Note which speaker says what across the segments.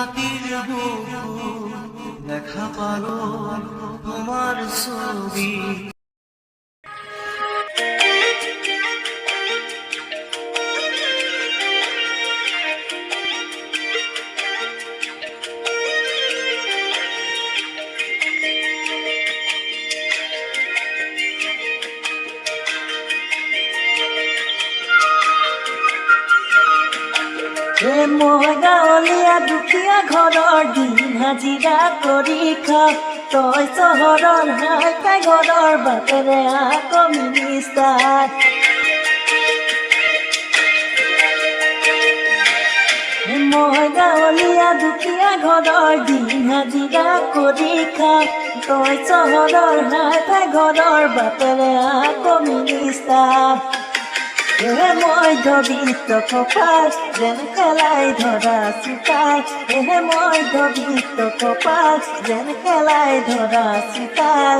Speaker 1: রাতের বুক দেখা পালো তোমার ছবি।
Speaker 2: মই গাঁৱলীয়া দুখীয়া ঘৰৰ দিন হাজিৰা কৰি খাওঁ, তই চহৰৰ হাই ফাই ঘৰৰ বাটেৰে আকৌ মিনিষ্টাৰ। মই গাঁৱলীয়া দুখীয়া ঘৰৰ দিন হাজিৰা কৰি খাওঁ, তই চহৰৰ হাই ফাই ঘৰৰ বাটেৰে আকৌ মিনিষ্টাৰ। মধ্যবিত্ত কপাল যেন খেলাই ধৰা চোতাল, মধ্যবিত্ত কপাল যেন খেলাই ধৰা চোতাল।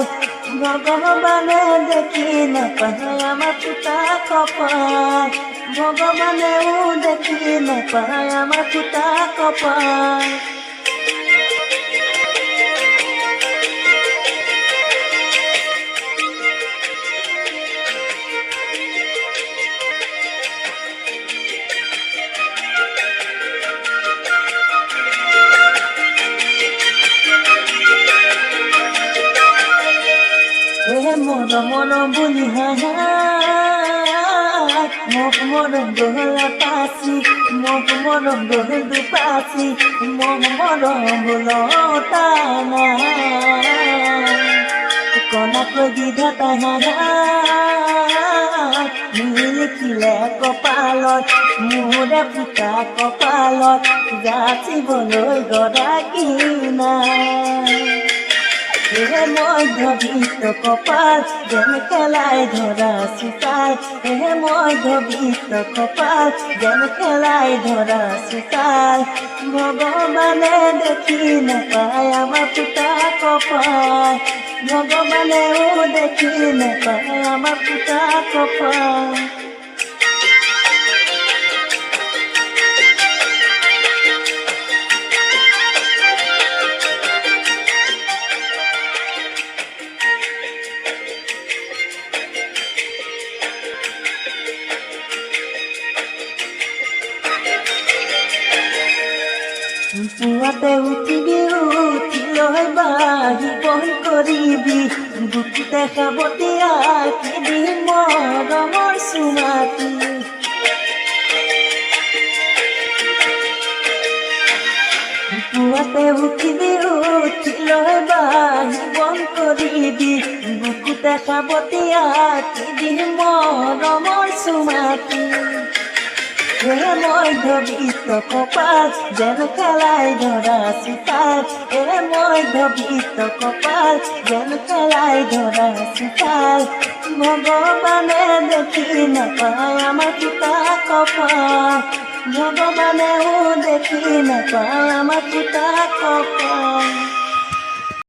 Speaker 2: ভগৱানে দেখি নাপায় আমাৰ ফুটা কপাল, ভগৱানেও দেখি নাপায় আমাৰ ফুটা কপাল। মৰম বুলি মোক মৰম গহলা পাচি, মোক মৰম গহল দুপাচি, মোক মৰম বোলতা কনাকৈ বিধাতা লিখিলে কপালত, মোৰে ফুটা কপালত যাচিবলৈ গৰাকী নাই। মধ্যবিত্ত কপাল যেন খেলাই ধৰা চোতাল, মধ্যবিত্ত কপাল যেন খেলাই ধৰা চোতাল। ভগৱানে দেখি নাপায় আমাৰ ফুটা কপাল, ভগৱানেও দেখি নাপায় আমাৰ ফুটা কপাল। পুৱাতে উঠিবি, উঠি লৈ বাঢ়ি বন কৰিবি, বুকুতে সাৱতীয়া কিবি মৰমৰ চুমাতি। পুৱাতে উঠিবি, উঠি লৈ বাঢ়ি বন কৰিবি, বুকুতে সাৱতীয়া কিবি মৰমৰ চুমাতি। মধ্যবিত্ত কপাল যেন খেলাই ধৰা চোতাল, মধ্যবিত্ত কপাল যেন খেলাই ধৰা চোতাল। ভগৱানে দেখি নাপায় আমাৰ ফুটা কপাল, ভগৱানেও দেখি নাপায় আমাৰ ফুটা কপাল।